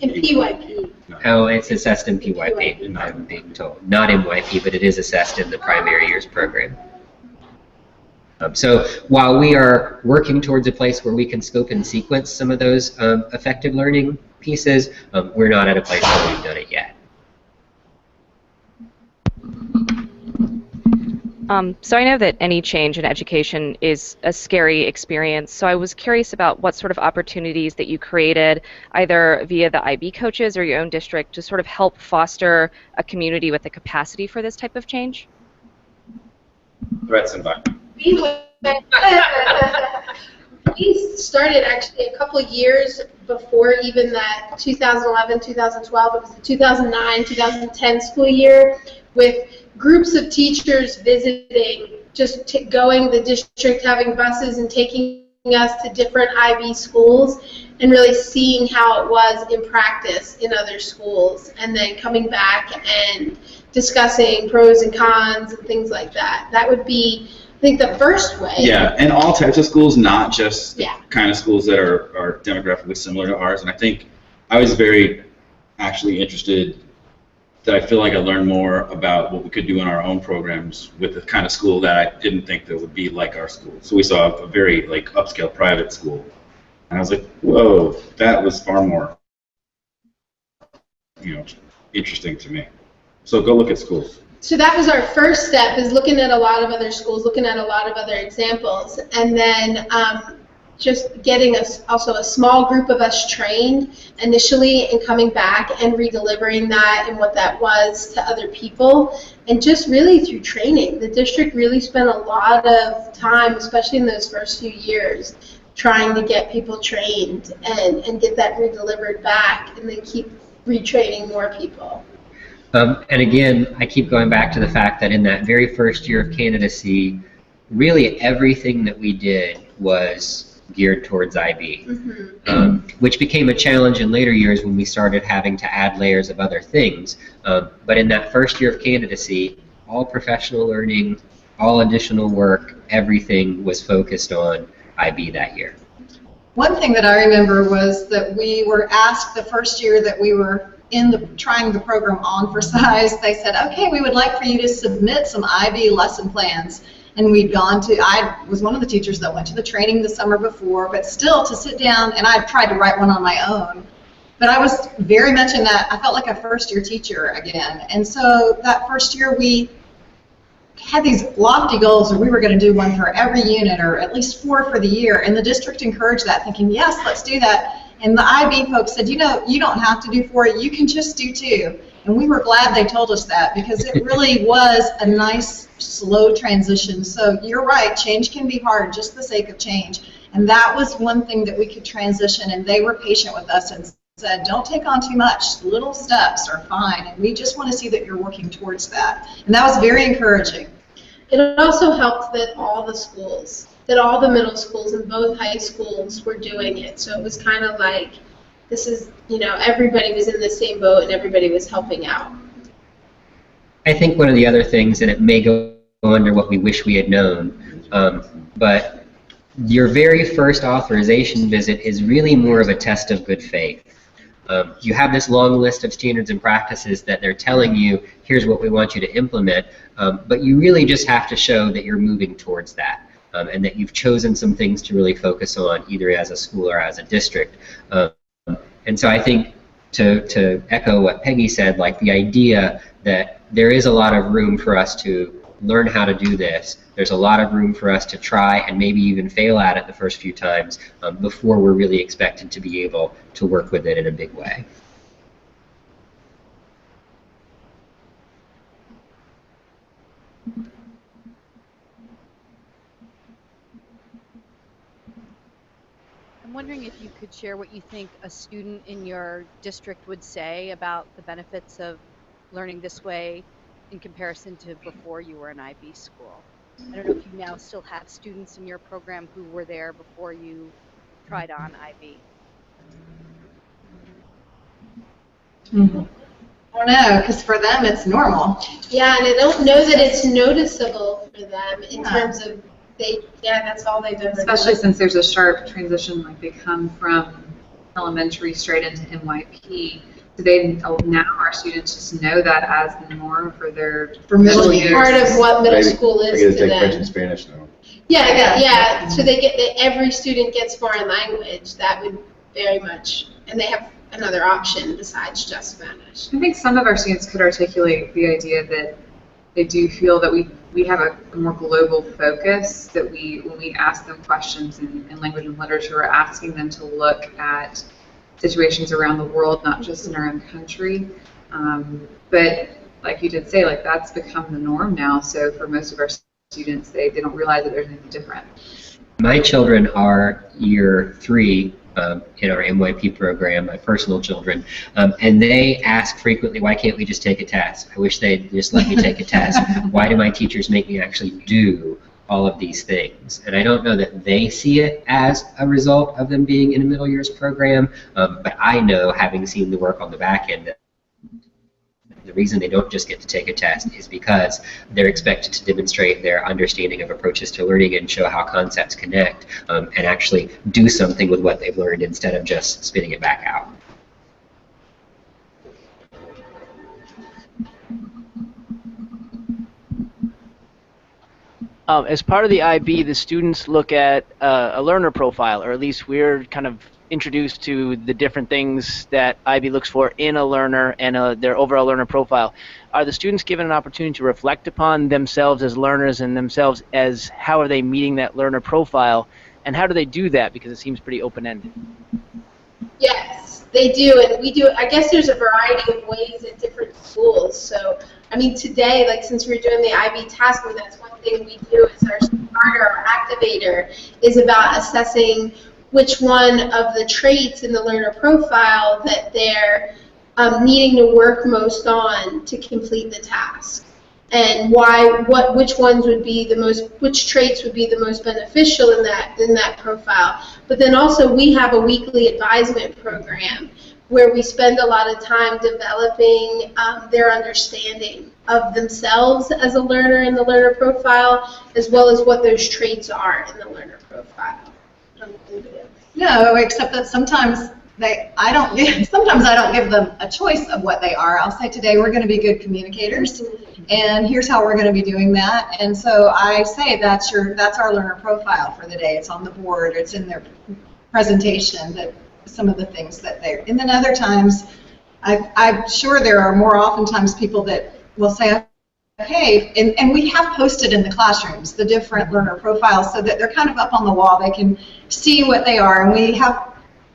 In PYP. Oh, it's assessed in PYP, I'm being told. Not MYP, but it is assessed in the primary years program. So while we are working towards a place where we can scope and sequence some of those effective learning pieces, we're not at a place where we've done it yet. So I know that any change in education is a scary experience, so I was curious about what sort of opportunities that you created, either via the IB coaches or your own district, to sort of help foster a community with the capacity for this type of change? Threats and violence. We started actually a couple years before even that 2011, 2012, it was the 2009, 2010 school year, with groups of teachers visiting, just going the district, having buses and taking us to different IB schools and really seeing how it was in practice in other schools, and then coming back and discussing pros and cons and things like that. That would be, I think, the first way. Yeah, and all types of schools, not just the kind of schools that are demographically similar to ours. And I think I was very actually interested that I feel like I learned more about what we could do in our own programs with the kind of school that I didn't think that would be like our school. So we saw a very upscale private school, and I was like, whoa, that was far more interesting to me. So go look at schools. So that was our first step, is looking at a lot of other schools, looking at a lot of other examples, and then just getting also a small group of us trained initially and coming back and re-delivering that and what that was to other people, and just really through training. The district really spent a lot of time, especially in those first few years, trying to get people trained and get that re-delivered back, and then keep retraining more people. And again, I keep going back to the fact that in that very first year of candidacy, really everything that we did was geared towards IB, which became a challenge in later years when we started having to add layers of other things. But in that first year of candidacy, all professional learning, all additional work, everything was focused on IB that year. One thing that I remember was that we were asked the first year that we were trying the program on for size, they said, okay, we would like for you to submit some IB lesson plans. And we'd gone to, I was one of the teachers that went to the training the summer before, but still to sit down, and I tried to write one on my own. But I was very much in that, I felt like a first-year teacher again. And so that first year we had these lofty goals, and we were going to do one for every unit, or at least 4 for the year. And the district encouraged that, thinking, yes, let's do that. And the IB folks said, you know, you don't have to do 4, you can just do 2. And we were glad they told us that, because it really was a nice, slow transition. So you're right, change can be hard, just the sake of change. And that was one thing that we could transition, and they were patient with us and said, don't take on too much. Little steps are fine, and we just want to see that you're working towards that. And that was very encouraging. It also helped that all the schools, that all the middle schools and both high schools were doing it. So it was kind of like, this is, you know, everybody was in the same boat and everybody was helping out. I think one of the other things, and it may go under what we wish we had known, but your very first authorization visit is really more of a test of good faith. You have this long list of standards and practices that they're telling you, here's what we want you to implement, but you really just have to show that you're moving towards that, and that you've chosen some things to really focus on, either as a school or as a district. And so I think, to echo what Peggy said, like the idea that there is a lot of room for us to learn how to do this. There's a lot of room for us to try and maybe even fail at it the first few times before we're really expected to be able to work with it in a big way. I'm wondering if you could share what you think a student in your district would say about the benefits of learning this way in comparison to before you were an IB school. I don't know if you now still have students in your program who were there before you tried on IB. Mm-hmm. I don't know, because for them it's normal. Yeah, and I don't know that it's noticeable for them in terms of that's all they've ever Especially done. since there's a sharp transition, like they come from elementary straight into MYP. So they now our students just know that as the norm for their middle years. Part of what middle school is to them. French and Spanish now. Yeah. So they get every student gets foreign language. That would very much, and they have another option besides just Spanish. I think some of our students could articulate the idea that they do feel that we have a more global focus, that when we ask them questions in language and literature, we're asking them to look at situations around the world, not just in our own country. But like you did say, like that's become the norm now. So for most of our students, they don't realize that there's anything different. My children are year 3 in our MYP program, my personal children, and they ask frequently, why can't we just take a test? I wish they'd just let me take a test. Why do my teachers make me actually do all of these things? And I don't know that they see it as a result of them being in a middle years program, but I know, having seen the work on the back end, that the reason they don't just get to take a test is because they're expected to demonstrate their understanding of approaches to learning and show how concepts connect, and actually do something with what they've learned instead of just spitting it back out. As part of the IB, the students look at a learner profile, or at least we're kind of introduced to the different things that IB looks for in a learner and their overall learner profile. Are the students given an opportunity to reflect upon themselves as learners and themselves as how are they meeting that learner profile, and how do they do that, because it seems pretty open-ended? Yes, they do, and we do. I guess there's a variety of ways at different schools. So, I mean, today, like since we're doing the IB tasking, that's one thing we do is our starter, our activator, is about assessing which one of the traits in the learner profile that they're needing to work most on to complete the task, and which ones would be the most, which traits would be the most beneficial in that profile. But then also we have a weekly advisement program where we spend a lot of time developing their understanding of themselves as a learner in the learner profile, as well as what those traits are in the learner profile. No, No, except that sometimes sometimes I don't give them a choice of what they are. I'll say today we're going to be good communicators, and here's how we're going to be doing that. And so I say that's our learner profile for the day. It's on the board. It's in their presentation. That some of the things that they're. And then other times, I'm sure there are more oftentimes people that will say, okay, and we have posted in the classrooms the different learner profiles so that they're kind of up on the wall. They can see what they are, and we have.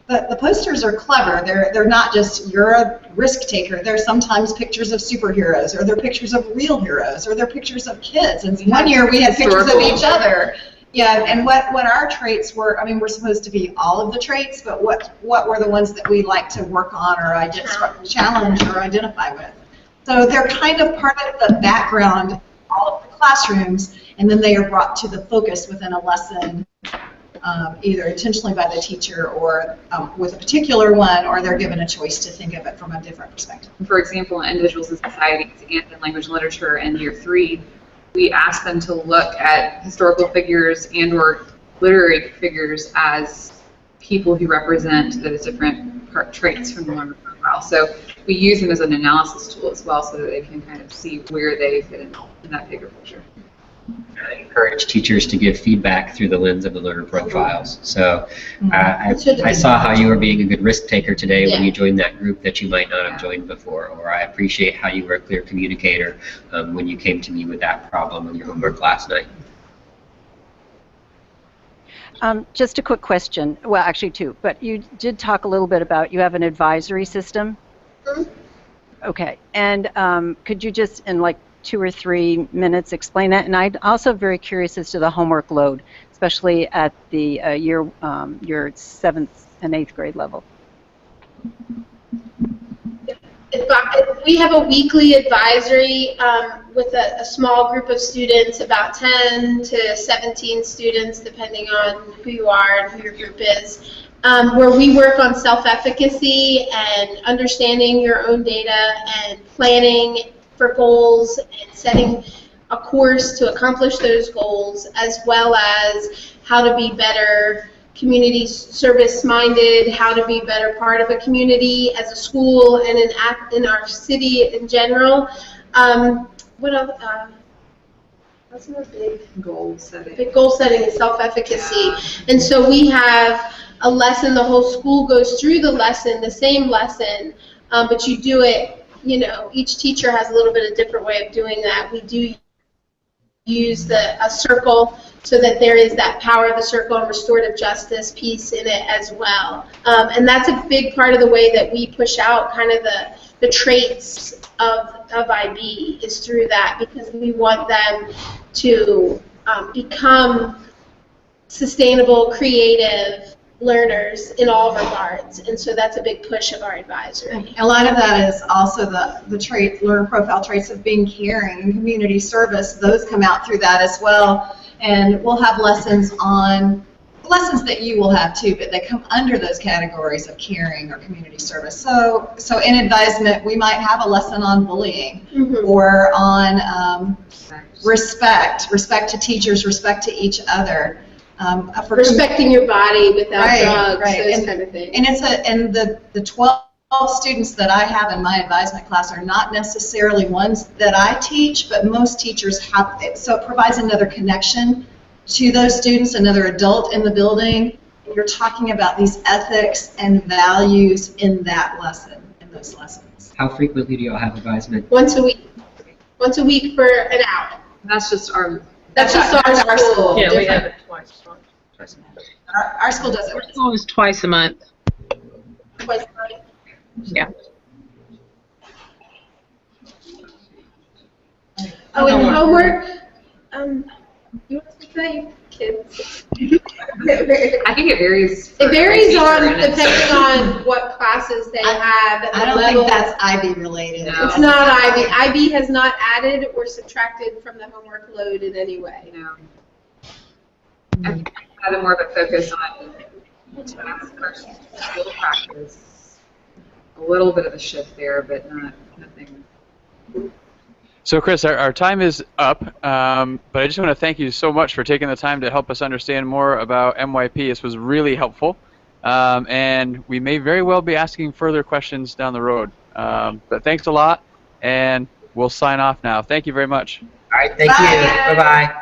The posters are clever. They're not just you're a risk taker. They're sometimes pictures of superheroes, or they're pictures of real heroes, or they're pictures of kids. And one year we had pictures of each other. Yeah, and what our traits were. I mean, we're supposed to be all of the traits, but what were the ones that we like to work on or challenge or identify with? So they're kind of part of the background of all of the classrooms, and then they are brought to the focus within a lesson. Either intentionally by the teacher or with a particular one, or they're given a choice to think of it from a different perspective. For example, in Individuals and Societies and in Language and Literature in Year 3, we asked them to look at historical figures and or literary figures as people who represent those different traits from the learner profile. So we use them as an analysis tool as well so that they can kind of see where they fit in that bigger picture. I encourage teachers to give feedback through the lens of the learner profiles. So I saw how you were being a good risk taker today when you joined that group that you might not have joined before, or I appreciate how you were a clear communicator when you came to me with that problem in your homework last night. Just a quick question. Well, actually two, but you did talk a little bit about you have an advisory system. Okay, and could you just in like 2 or 3 minutes explain that? And I'm also very curious as to the homework load, especially at the your 7th and 8th grade level. We have a weekly advisory with a small group of students, about 10 to 17 students, depending on who you are and who your group is, where we work on self-efficacy and understanding your own data and planning for goals and setting a course to accomplish those goals, as well as how to be better community service minded, how to be better part of a community as a school and in our city in general. What else? What's another big goal setting? Big goal setting is self-efficacy. And so we have a lesson, the whole school goes through the lesson, the same lesson, but you do it. You know, each teacher has a little bit of different way of doing that. We do use a circle so that there is that power of the circle and restorative justice piece in it as well. And that's a big part of the way that we push out kind of the traits of IB is through that, because we want them to become sustainable, creative learners in all regards, and so that's a big push of our advisory. A lot of that is also the trait, learner profile traits of being caring and community service. Those come out through that as well, and we'll have lessons that you will have too, but they come under those categories of caring or community service. So in advisement, we might have a lesson on bullying or on respect to teachers, respect to each other. Respecting your body without drugs, those kind of things. And the 12 students that I have in my advisement class are not necessarily ones that I teach, but most teachers have it. So it provides another connection to those students, another adult in the building. You're talking about these ethics and values in that lesson, in those lessons. How frequently do y'all have advisement? Once a week. Once a week for an hour. And that's just our. That's just our school. Yeah, we have it twice a month. Our school does it. Our school is twice a month. Twice a month. Yeah. Oh, and homework. You want to say, kids? I think it varies. It varies depending on what classes they have. I don't think that's IB related. No. It's not IB. IB has not added or subtracted from the homework load in any way. No. I think I had more of a focus on task versus skill practice. A little bit of a shift there, but nothing. So Chris, our time is up, but I just want to thank you so much for taking the time to help us understand more about MYP. This was really helpful. and we may very well be asking further questions down the road. But thanks a lot, and we'll sign off now. Thank you very much. All right, thank you. Bye-bye.